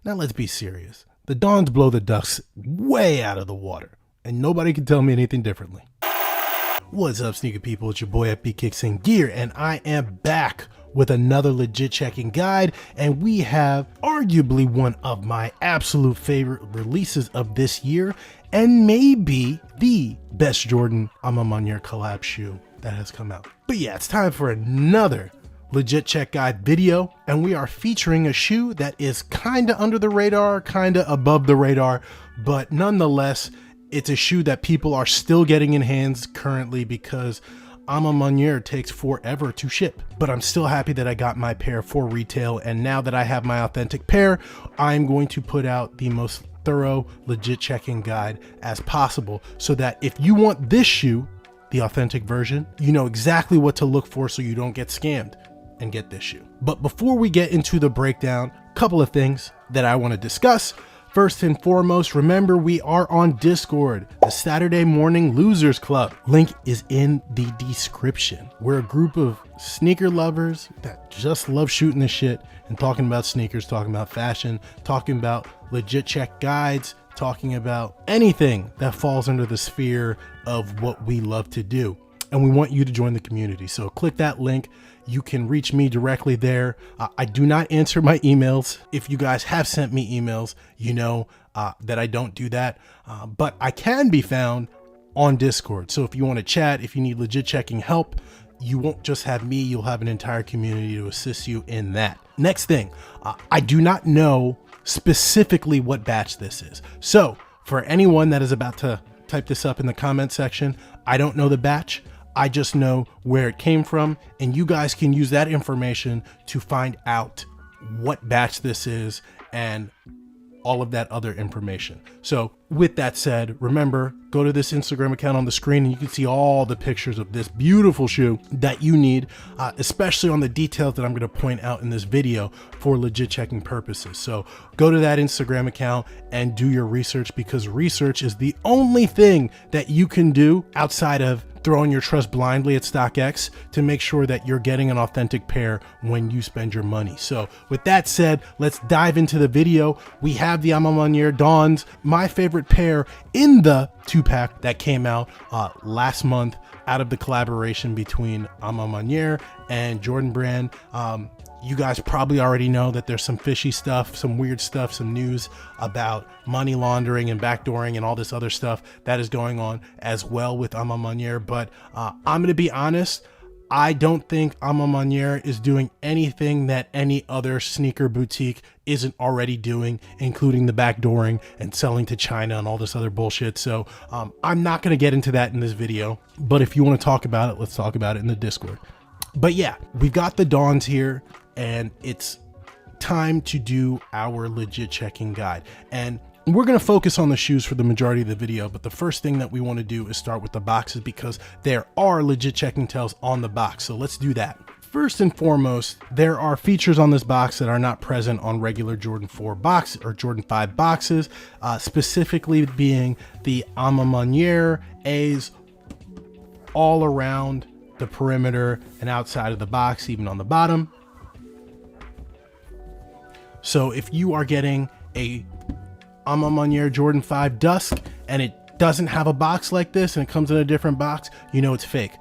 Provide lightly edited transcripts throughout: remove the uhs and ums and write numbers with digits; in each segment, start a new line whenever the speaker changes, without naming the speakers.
Now let's be serious. The Dons blow the ducks way out of the water, and nobody can tell me anything differently. What's up, sneaker people? It's your boy FB Kicks in Gear, and I am back with another legit checking guide, and we have arguably one of my absolute favorite releases of this year, and maybe the best Jordan Maniere collab shoe that has come out. But yeah, it's time for another legit check guide video, and we are featuring a shoe that is kind of under the radar, kind of above the radar, but nonetheless, it's a shoe that people are still getting in hands currently because Maniere takes forever to ship. But I'm still happy that I got my pair for retail, and now that I have my authentic pair, I'm going to put out the most thorough legit checking guide as possible so that if you want this shoe, the authentic version, you know exactly what to look for so you don't get scammed and get this shoe. But before we get into the breakdown, a couple of things that I want to discuss. First and foremost, remember we are on Discord, the Saturday Morning Losers Club. Link is in the description. We're a group of sneaker lovers that just love shooting the shit and talking about sneakers, talking about fashion, talking about legit check guides, talking about anything that falls under the sphere of what we love to do. And we want you to join the community. So click that link. You can reach me directly there. I do not answer my emails. If you guys have sent me emails, you know that I don't do that. But I can be found on Discord. So if you want to chat, if you need legit checking help, you won't just have me, you'll have an entire community to assist you in that. Next thing, I do not know specifically what batch this is. So for anyone that is about to type this up in the comment section, I don't know the batch. I just know where it came from, and you guys can use that information to find out what batch this is and all of that other information. So with that said, remember, go to this Instagram account on the screen and you can see all the pictures of this beautiful shoe that you need, especially on the details that I'm going to point out in this video for legit checking purposes. So go to that Instagram account and do your research, because research is the only thing that you can do outside of throwing your trust blindly at StockX to make sure that you're getting an authentic pair when you spend your money. So with that said, let's dive into the video. We have the Maniere Dons, my favorite pair in the 2-pack that came out last month out of the collaboration between Maniere and Jordan Brand. You guys probably already know that there's some fishy stuff, some weird stuff, some news about money laundering and backdooring and all this other stuff that is going on as well with Maniere. But I'm going to be honest, I don't think Maniere is doing anything that any other sneaker boutique isn't already doing, including the backdooring and selling to China and all this other bullshit. So I'm not going to get into that in this video, but if you want to talk about it, let's talk about it in the Discord. But yeah, we've got the Dons here, and it's time to do our legit checking guide. And we're going to focus on the shoes for the majority of the video, but the first thing that we want to do is start with the boxes, because there are legit checking tells on the box. So let's do that. First and foremost, there are features on this box that are not present on regular Jordan 4 box or Jordan 5 boxes, specifically being the Maniere A's all around the perimeter and outside of the box, even on the bottom. So if you are getting a Maniere Jordan 5 Dusk and it doesn't have a box like this and it comes in a different box, you know it's fake.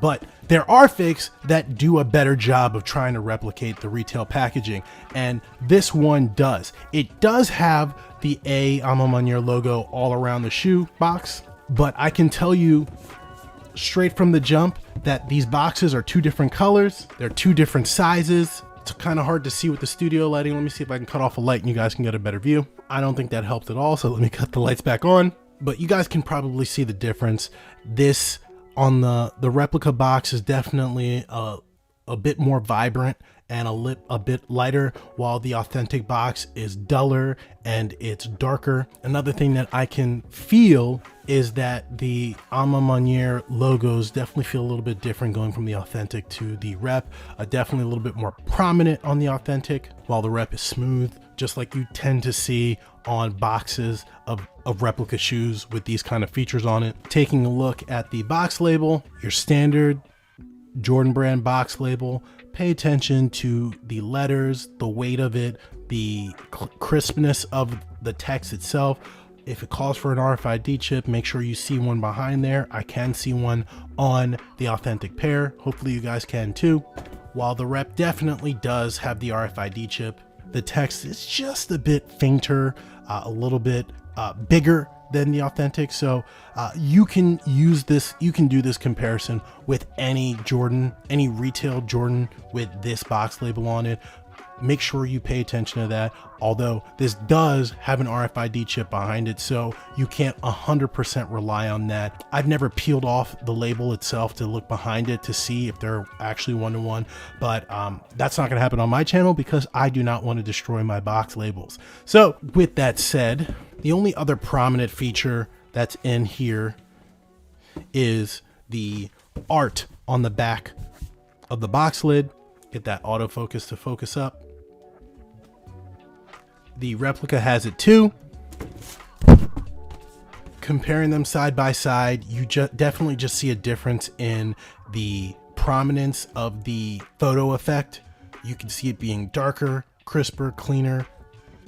But there are fakes that do a better job of trying to replicate the retail packaging, and this one does. It does have the Maniere logo all around the shoe box, but I can tell you straight from the jump that these boxes are two different colors, they're two different sizes. It's kind of hard to see with the studio lighting. Let me see if I can cut off a light and you guys can get a better view. I don't think that helped at all, so let me cut the lights back on. But you guys can probably see the difference. This on the replica box is definitely a bit more vibrant and a bit lighter, while the authentic box is duller and it's darker. Another thing that I can feel is that the Maniere logos definitely feel a little bit different going from the authentic to the rep. Definitely a little bit more prominent on the authentic, while the rep is smooth, just like you tend to see on boxes of replica shoes with these kind of features on it. Taking a look at the box label, your standard Jordan Brand box label, pay attention to the letters, the weight of it, the crispness of the text itself. If it calls for an RFID chip, make sure you see one behind there. I can see one on the Authentic pair. Hopefully you guys can too. While the Rep definitely does have the RFID chip, the text is just a bit fainter, a little bit bigger than the Authentic. So you can use this, you can do this comparison with any Jordan, any retail Jordan with this box label on it. Make sure you pay attention to that. Although this does have an RFID chip behind it, so you can't 100% rely on that. I've never peeled off the label itself to look behind it to see if they're actually one-to-one, but that's not gonna happen on my channel because I do not want to destroy my box labels. So with that said, the only other prominent feature that's in here is the art on the back of the box lid. Get that autofocus to focus up. The replica has it too. Comparing them side by side, you definitely just see a difference in the prominence of the photo effect. You can see it being darker, crisper, cleaner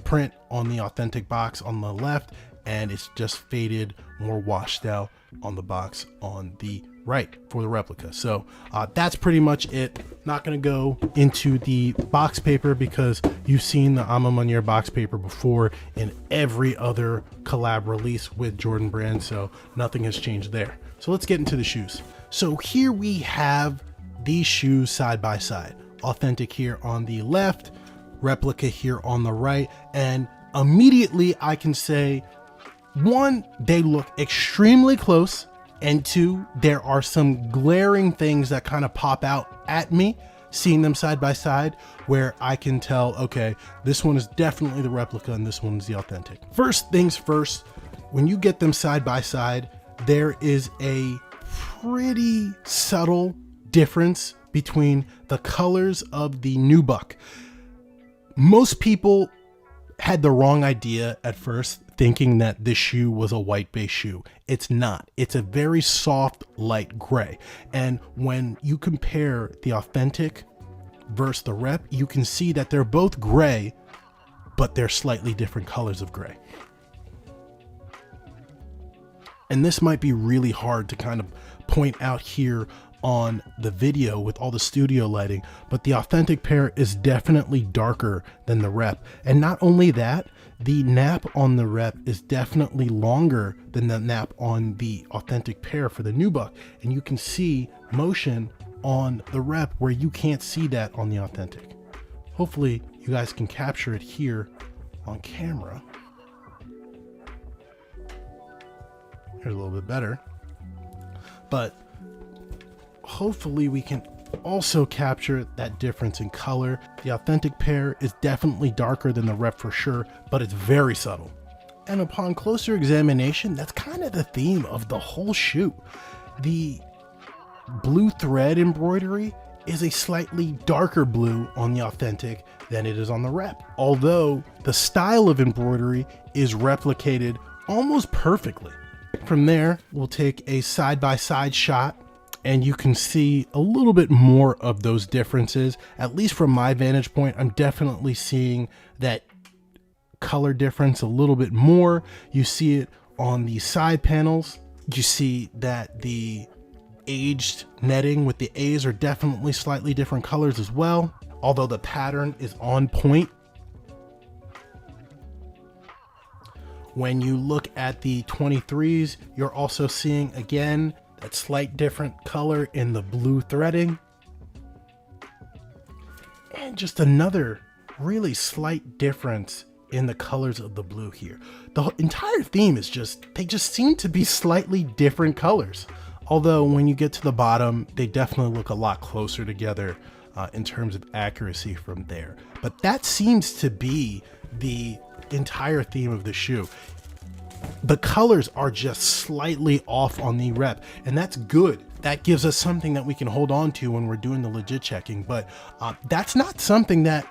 print on the Authentic box on the left, and it's just faded, more washed out on the box on the right for the replica. So that's pretty much it. Not going to go into the box paper because you've seen the Maniere box paper before in every other collab release with Jordan Brand, so nothing has changed there. So let's get into the shoes. So here we have these shoes side by side. Authentic here on the left, replica here on the right, and immediately I can say, one, they look extremely close, and two, there are some glaring things that kind of pop out at me seeing them side by side where I can tell, okay, this one is definitely the replica and this one is the Authentic. First things first, when you get them side by side, there is a pretty subtle difference between the colors of the nubuck. Most people had the wrong idea at first, thinking that this shoe was a white base shoe. It's not. It's a very soft light gray. And when you compare the Authentic versus the Rep, you can see that they're both gray, but they're slightly different colors of gray. And this might be really hard to kind of point out here on the video with all the studio lighting, but the Authentic pair is definitely darker than the Rep. And not only that, the nap on the Rep is definitely longer than the nap on the Authentic pair for the nubuck. And you can see motion on the Rep where you can't see that on the Authentic. Hopefully you guys can capture it here on camera. Here's a little bit better, but hopefully we can also capture that difference in color. The Authentic pair is definitely darker than the Rep for sure, but it's very subtle. And upon closer examination, that's kind of the theme of the whole shoe. The blue thread embroidery is a slightly darker blue on the Authentic than it is on the Rep, although the style of embroidery is replicated almost perfectly. From there, we'll take a side-by-side shot, and you can see a little bit more of those differences. At least from my vantage point, I'm definitely seeing that color difference a little bit more. You see it on the side panels. You see that the aged netting with the A's are definitely slightly different colors as well, although the pattern is on point. When you look at the 23s, you're also seeing again that slight different color in the blue threading, and just another really slight difference in the colors of the blue here. The entire theme is they just seem to be slightly different colors, although when you get to the bottom, they definitely look a lot closer together in terms of accuracy from there. But that seems to be the entire theme of the shoe. The colors are just slightly off on the Rep, and that's good. That gives us something that we can hold on to when we're doing the legit checking, but that's not something I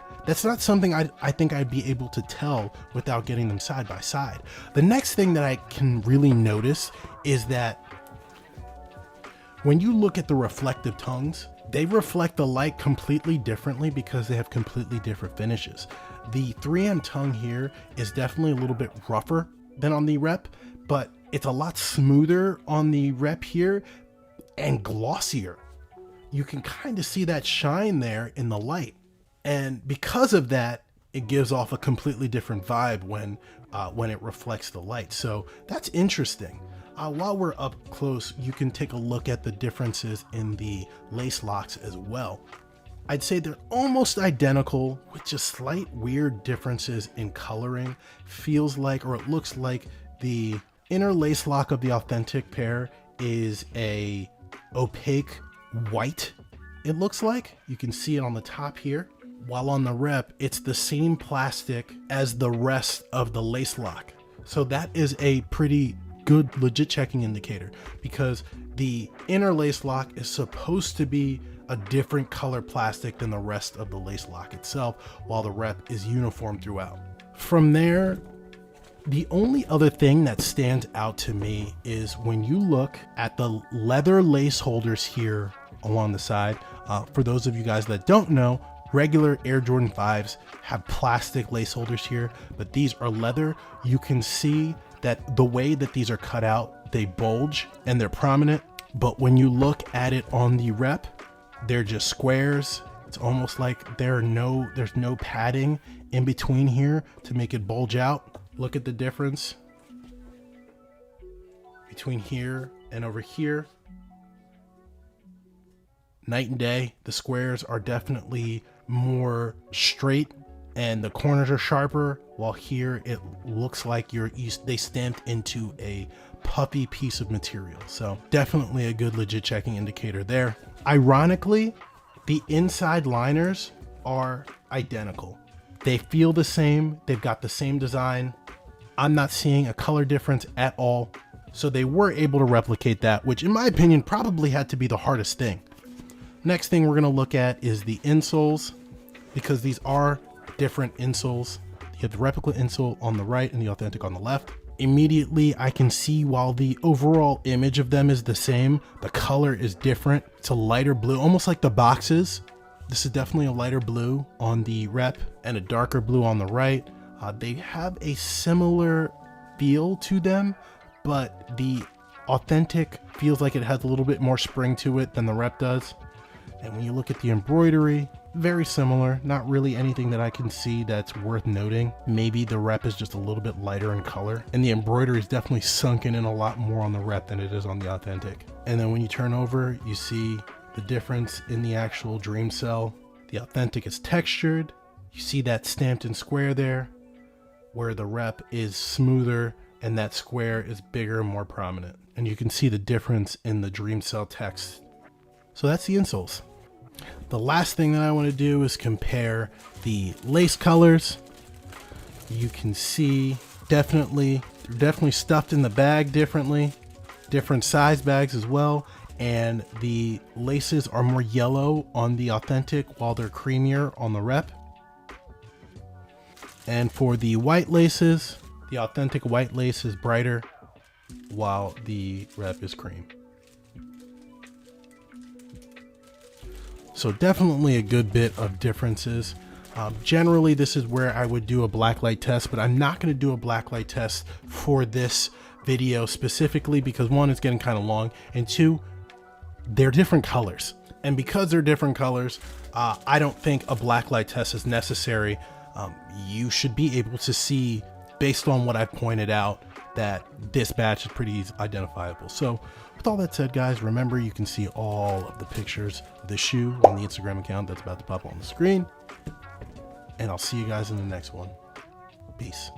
think I'd be able to tell without getting them side by side. The next thing that I can really notice is that when you look at the reflective tongues, they reflect the light completely differently because they have completely different finishes. The 3M tongue here is definitely a little bit rougher than on the rep, but it's a lot smoother on the rep here and glossier. You can kind of see that shine there in the light. And because of that, it gives off a completely different vibe when it reflects the light. So that's interesting. While we're up close, you can take a look at the differences in the lace locks as well. I'd say they're almost identical with just slight weird differences in coloring. Feels like, or it looks like, the inner lace lock of the Authentic pair is a opaque white. It looks like you can see it on the top here, while on the rep it's the same plastic as the rest of the lace lock. So that is a pretty good legit checking indicator, because the inner lace lock is supposed to be a different color plastic than the rest of the lace lock itself, while the rep is uniform throughout. From there, the only other thing that stands out to me is when you look at the leather lace holders here along the side. For those of you guys that don't know, regular Air Jordan 5s have plastic lace holders here, but these are leather. You can see that the way that these are cut out, they bulge and they're prominent. But when you look at it on the rep, they're just squares. It's almost like there's no padding in between here to make it bulge out. Look at the difference between here and over here. Night and day. The squares are definitely more straight and the corners are sharper, while here it looks like they stamped into a puffy piece of material. So definitely a good legit checking indicator there. Ironically, the inside liners are identical. They feel the same. They've got the same design. I'm not seeing a color difference at all. So they were able to replicate that, which in my opinion probably had to be the hardest thing. Next thing we're going to look at is the insoles, because these are different insoles. You have the replica insole on the right and the Authentic on the left. Immediately I can see, while the overall image of them is the same, the color is different. It's a lighter blue, almost like the boxes. This is definitely a lighter blue on the rep and a darker blue on the right. They have a similar feel to them, but the Authentic feels like it has a little bit more spring to it than the rep does. And when you look at the embroidery, very similar. Not really anything that I can see that's worth noting. Maybe the rep is just a little bit lighter in color, and the embroidery is definitely sunken in a lot more on the rep than it is on the Authentic. And then when you turn over, you see the difference in the actual dream cell. The Authentic is textured. You see that stamped in square there, where the rep is smoother and that square is bigger and more prominent. And you can see the difference in the dream cell text. So that's the insoles. The last thing that I want to do is compare the lace colors. You can see they're definitely stuffed in the bag differently, different size bags as well. And the laces are more yellow on the Authentic, while they're creamier on the rep. And for the white laces, the Authentic white lace is brighter, while the rep is cream. So definitely a good bit of differences. Generally, this is where I would do a blacklight test, but I'm not going to do a blacklight test for this video specifically because, one, it's getting kind of long, and two, they're different colors. And because they're different colors, I don't think a blacklight test is necessary. You should be able to see, based on what I've pointed out, that this batch is pretty identifiable. So with all that said, guys, remember you can see all of the pictures of the shoe on the Instagram account that's about to pop on the screen. And I'll see you guys in the next one. Peace.